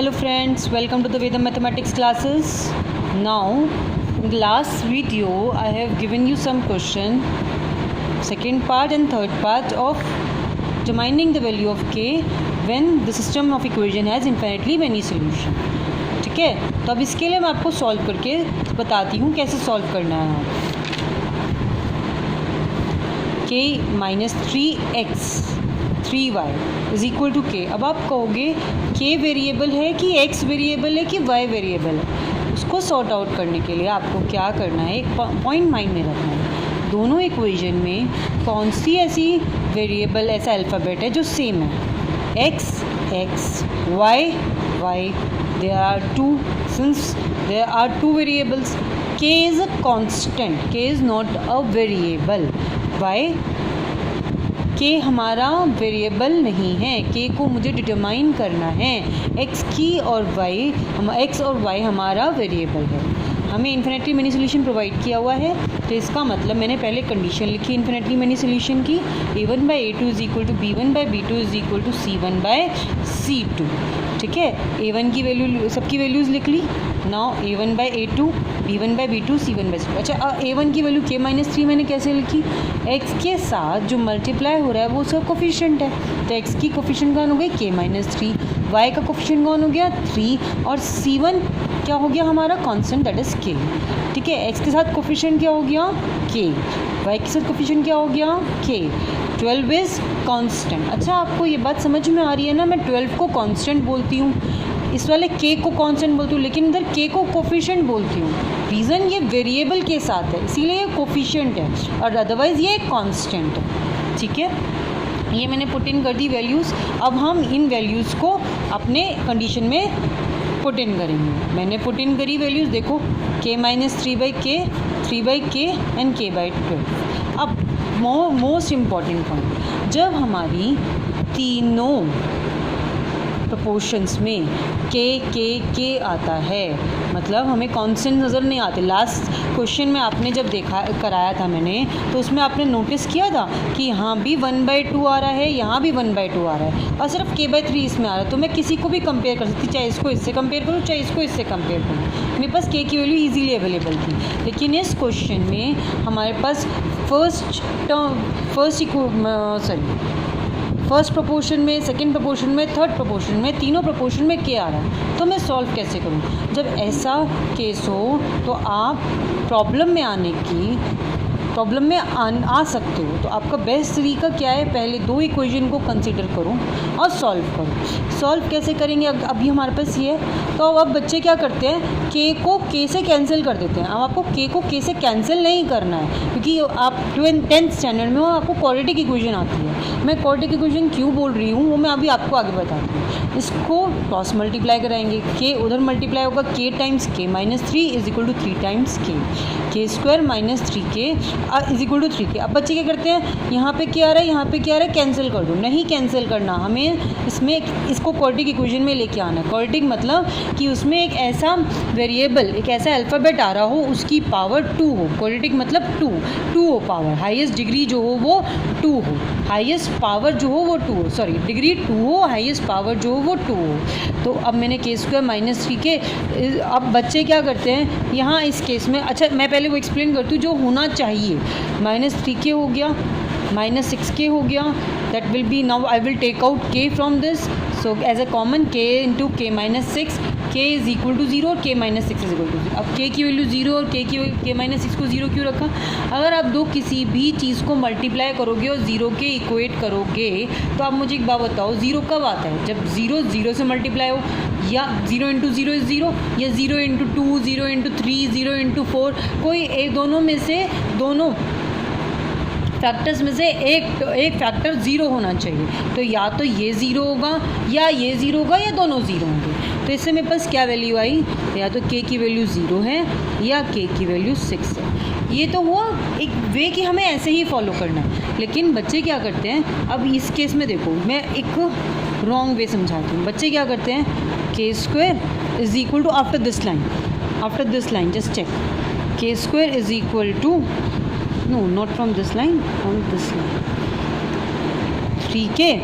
Hello friends, welcome to the Vedam mathematics classes. Now in the last video I have given you some question, second part and third part of determining the value of k when the system of equation has infinitely many solution. ठीक है, तो अब इसके लिए मैं आपको solve करके बताती हूँ कैसे सॉल्व करना है. k minus 3x 3y is equal to K. अब आप कहोगे k वेरिएबल है कि x वेरिएबल है कि y वेरिएबल है. उसको सॉर्ट आउट करने के लिए आपको क्या करना है, एक पॉइंट माइंड में रखना है. दोनों इक्वेशन में कौन सी ऐसी वेरिएबल, ऐसा अल्फ़ाबेट है जो सेम है. x y y. there are two, since there are two variables, k is a constant, k is not a variable. y k हमारा वेरिएबल नहीं है, k को मुझे डिटरमाइन करना है. x की और x और y हमारा वेरिएबल है. हमें इन्फिनिटली मैनी सोल्यूशन प्रोवाइड किया हुआ है, तो इसका मतलब मैंने पहले कंडीशन लिखी इन्फिनिटली मैनी सोल्यूशन की. a1/a2 is equal to b1/b2 is equal to c1/c2. ठीक है, a1 की वैल्यू, सबकी वैल्यूज़ लिख ली. Now a1/a2 b1/b2 c1/c2. अच्छा, a1 की वैल्यू k-3 मैंने कैसे लिखी, x के साथ जो मल्टीप्लाई हो रहा है वो उसका कोफिशिएंट है, तो x की कोफिशिएंट कौन हो गई k-3, y का कोफिशिएंट कौन हो गया 3, और c1 क्या हो गया हमारा कांस्टेंट, दैट इज़ k. ठीक है, x के साथ कोफिशिएंट क्या हो गया k, y के साथ कोफिशिएंट क्या हो गया k. 12 is constant. अच्छा, आपको ये बात समझ में आ रही है ना, मैं 12 को कांस्टेंट बोलती हूँ, इस वाले k को कांस्टेंट बोलती हूँ, लेकिन इधर k को कोफिशिएंट बोलती हूँ. रीज़न ये वेरिएबल के साथ है, इसीलिए ये कोफिशिएंट है, और अदरवाइज़ ये कांस्टेंट है. ठीक है, ये मैंने पुट इन कर दी वैल्यूज़. अब हम इन वैल्यूज़ को अपने कंडीशन में पुट इन करेंगे. मैंने पुट इन करी वैल्यूज़, देखो k-3/k 3/k एंड k/12. अब मोस्ट इम्पॉर्टेंट पॉइंट, जब हमारी तीनों प्रोपोर्शंस में k आता है, मतलब हमें कांस्टेंट नज़र नहीं आते. लास्ट क्वेश्चन में आपने जब देखा कराया था मैंने, तो उसमें आपने नोटिस किया था कि यहाँ भी 1/2 आ रहा है, यहाँ भी 1/2 आ रहा है, और सिर्फ k/3 इसमें आ रहा है. तो मैं किसी को भी कंपेयर कर सकती, चाहे इसको इससे कंपेयर करूँ, चाहे इसको इससे कंपेयर करूँ. मेरे पास k की वैल्यू ईजीली अवेलेबल थी. लेकिन इस क्वेश्चन में हमारे पास फर्स्ट प्रोपोर्शन में, सेकंड प्रोपोर्शन में, थर्ड प्रोपोर्शन में, तीनों प्रोपोर्शन में k आ रहा है. तो मैं सॉल्व कैसे करूं? जब ऐसा केस हो तो आप प्रॉब्लम में आ सकते हो. तो आपका बेस्ट तरीका क्या है, पहले दो इक्वेशन को कंसीडर करो और सॉल्व करो. सॉल्व कैसे करेंगे, अभी हमारे पास ये है, तो अब बच्चे क्या करते हैं, k को k से कैंसिल कर देते हैं. अब आपको k को k से कैंसिल नहीं करना है, क्योंकि आप 10th स्टैंडर्ड में हो, आपको क्वाड्रेटिक इक्वेशन आती है. मैं क्वाड्रेटिक इक्वेशन क्यों बोल रही हूँ वो मैं अभी आपको आगे बताती हूँ. इसको क्रॉस मल्टीप्लाई कराएंगे, k उधर मल्टीप्लाई होगा, k times k-3 is equal to 3 times k square minus 3k is equal to 3k. अब बच्चे क्या करते हैं, यहाँ पे क्या आ रहा है, यहाँ पे क्या आ रहा है, कैंसिल कर दो. नहीं कैंसिल करना, हमें इसमें इसको क्वाड्रेटिक इक्वेशन में लेके आना है. क्वाड्रेटिक मतलब कि उसमें एक ऐसा वेरिएबल, एक ऐसा अल्फ़ाबेट आ रहा हो, उसकी पावर 2 हो. क्वाड्रेटिक मतलब 2 हो, पावर हाईएस्ट डिग्री जो हो वो 2 हो, हाईएस्ट पावर जो हो वो 2 हो, सॉरी डिग्री 2 हो, हाईएस्ट पावर जो हो वो 2 हो. तो अब मैंने k² माइनस 3k. अब बच्चे क्या करते हैं यहाँ इस केस में, अच्छा मैं पहले वो एक्सप्लेन करती हूँ जो होना चाहिए. -3k हो गया, -6k हो गया, that will be, now I will take out k from this. So as a common k into k-6, k is equal to 0 और k-6 इज इक्वल टू 0. अब k की वैल्यू 0 और k-6 को 0 क्यों रखा? अगर आप दो किसी भी चीज़ को मल्टीप्लाई करोगे और 0 के इक्वेट करोगे, तो आप मुझे एक बात बताओ, 0 कब आता है? जब 0 से मल्टीप्लाई हो, या 0 इंटू 0 इज़ 0, या 0 इंटू 2, 0 इंटू 3, 0 इंटू 4, कोई एक दोनों में से, दोनों फैक्टर्स में से एक फैक्टर 0 होना चाहिए. तो या तो ये 0 होगा, या ये 0 होगा, या दोनों 0 होंगे. तो इससे मेरे पास क्या वैल्यू आई, या तो k की वैल्यू 0 है या k की वैल्यू 6 है. ये तो हुआ एक वे कि हमें ऐसे ही फॉलो करना है. लेकिन बच्चे क्या करते हैं, अब इस केस में देखो, मैं एक रॉन्ग वे समझाती हूँ. बच्चे क्या करते हैं, k² is equal to, after this line just check, k² is equal to, no, not from this line, from this line, 3k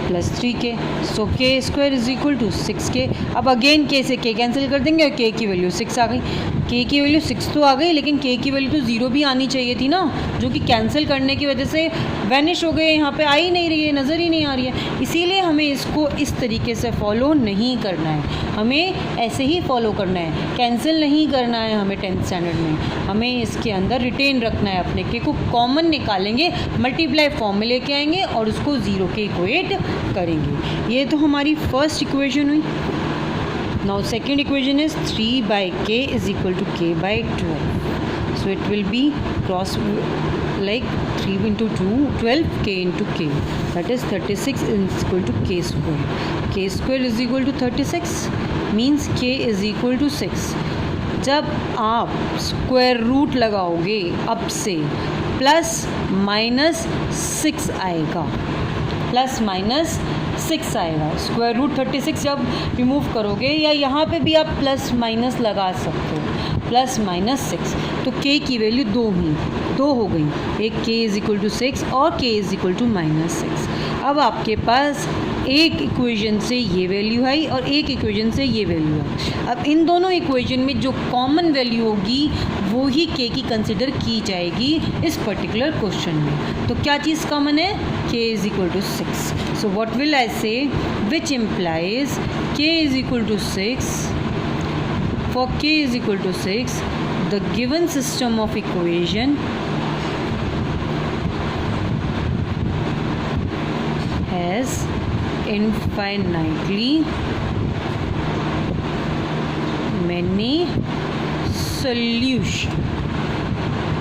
plus 3k, so K square is equal to 6k। अब again k से k cancel कर देंगे और k की value 6 आ गई। k की value 6 तो आ गई, लेकिन k की वैल्यू तो 0 भी आनी चाहिए थी ना, जो कि कैंसिल करने की वजह से वैनिश हो गए, यहाँ पे आ ही नहीं रही है, नज़र ही नहीं आ रही है। इसीलिए हमें इसको इस तरीके से फॉलो नहीं करना है, हमें ऐसे ही फॉलो करना है, कैंसिल नहीं करना है हमें 10th स्टैंडर्ड में। हमें इसके अंदर रिटेन रखना है, अपने k को कॉमन निकालेंगे, मल्टीप्लाई फॉर्म में लेके आएंगे और उसको 0 के इक्वेट करेंगे। ये तो हमारी फर्स्ट इक्वेशन हुई। Now second equation is 3/k is equal to k/12, so it will be cross like 3 into 2 12 k into k, that is 36 is equal to k square. K square is equal to 36 means k is equal to 6. जब आप square root लगाओगे अब से plus minus 6 आएगा, plus minus 6 आएगा। Square root 36 जब remove करोगे, या यहाँ पे भी आप प्लस माइनस लगा सकते हो, प्लस माइनस 6, तो k की वैल्यू 2 हो गई। एक k इज़ इक्वल टू 6 और k इज़ इक्वल टू -6। अब आपके पास एक इक्वेशन से ये वैल्यू आई और एक इक्वेशन से ये वैल्यू है। अब इन दोनों इक्वेशन में जो कॉमन वैल्यू होगी वो ही k की कंसिडर की जाएगी इस पर्टिकुलर क्वेश्चन में। तो क्या चीज़ कॉमन है? k is equal to 6। So what will I say, which implies k is equal to 6। For k is equal to 6, the given system of equation has infinitely many solution।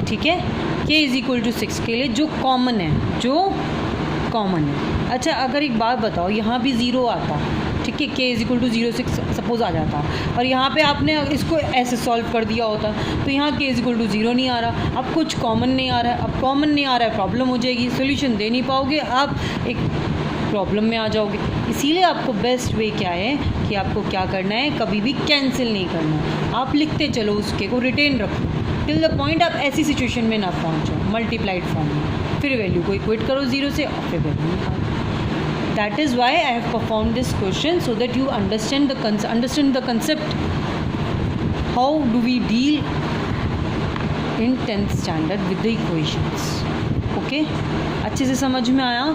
ठीक है, k is equal to 6 के लिए जो common है, अच्छा अगर एक बात बताओ, यहाँ भी 0 आता, ठीक है, k इज इक्वल टू 0 से सपोज आ जाता, और यहाँ पे आपने इसको ऐसे सॉल्व कर दिया होता, तो यहाँ k इज इक्वल टू 0 नहीं आ रहा। अब कुछ कॉमन नहीं आ रहा है, अब कॉमन नहीं आ रहा है, प्रॉब्लम हो जाएगी, सोल्यूशन दे नहीं पाओगे, आप एक प्रॉब्लम में आ जाओगे। इसीलिए आपको बेस्ट वे क्या है कि आपको क्या करना है, कभी भी कैंसिल नहीं करना, आप लिखते चलो, उसके को रिटेन रखो टिल द पॉइंट आप ऐसी सिचुएशन में ना पहुँचो मल्टीप्लाइड फॉर्म में, फिर वैल्यू को इक्वेट करो 0 से और फिर वैल्यू निकालो। That is why I have performed this question, so that you understand the concept. How do we deal in 10th standard with the equations? Okay? अच्छे से समझ में आया?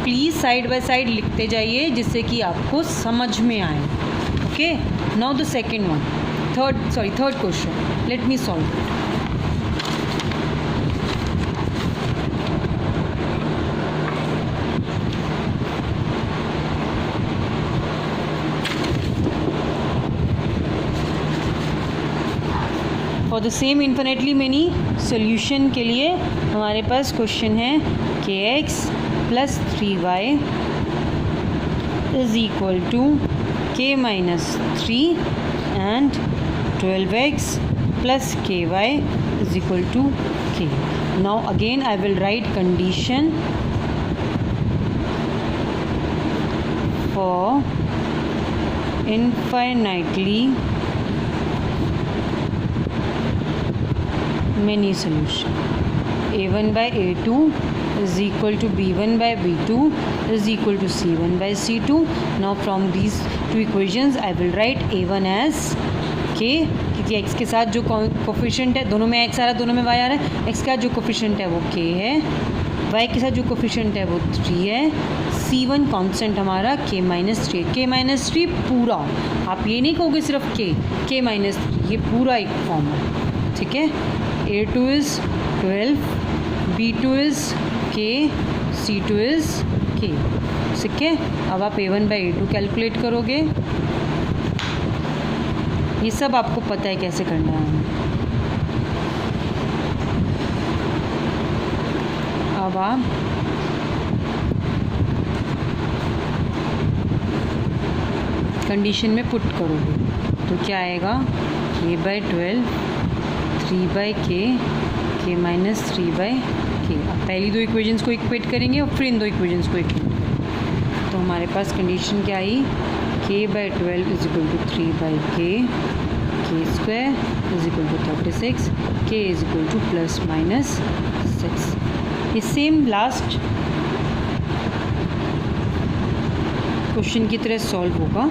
प्लीज़ साइड बाय साइड लिखते जाइए जिससे कि आपको समझ में आए। Okay? Now the second one, third question. Let me solve it. For the same infinitely many solution के लिए हमारे पास क्वेश्चन है kx plus 3y is equal to k minus 3 and 12x plus ky is equal to k। Now again I will write condition for infinitely many solution. a1 by a2 is equal to b1 by b2 is equal to c1 by c2. Now from these two equations I will write a1 as k, क्योंकि x के साथ जो coefficient है, दोनों में x आ रहा है, दोनों में y आ रहा है, x का जो कोफिशिएंट है वो k है, y के साथ जो कोफिशिएंट है वो 3 है, c1 कांस्टेंट हमारा k माइनस 3 पूरा, आप ये नहीं कहोगे सिर्फ k माइनस 3, ये पूरा एक फॉर्म है। ठीक है, a2 is 12, b2 is k, c2 is k। ठीक है, अब आप a1 बाई a2 कैलकुलेट करोगे। ये सब आपको पता है कैसे करना है। अब आप कंडीशन में पुट करोगे तो क्या आएगा, k बाई 12 3 बाई के माइनस 3 बाई के। अब पहली दो इक्वेशंस को इक्वेट करेंगे और फिर इन दो इक्वेशंस को इक्वेट करेंगे, तो हमारे पास कंडीशन क्या आई, k by 12 is equal to 3 by k square is equal to 36, k is equal to plus minus 6। ये सेम लास्ट क्वेश्चन की तरह सॉल्व होगा,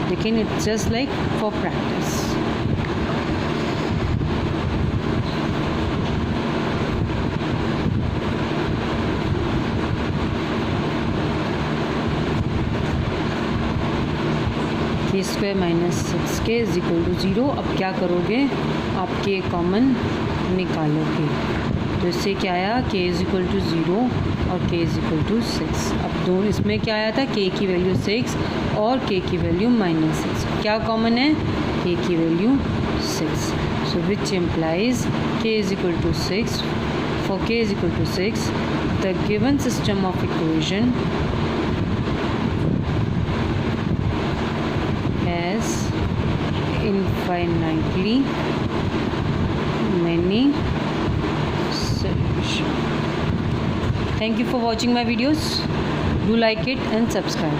लेकिन it's just like for practice. K square minus 6k is equal to 0। अब क्या करोगे, आप के कॉमन निकालोगे, तो इससे क्या आया, k इज इक्वल टू 0 और k इज इक्वल टू 6। अब दोनों इसमें क्या आया था, k की वैल्यू 6 और k की वैल्यू -6। क्या कॉमन है, k की value 6। So which implies k is equal to 6। For k is equal to 6 the given system of equation has infinitely many solutions. Thank you for watching my videos. Do like it and subscribe.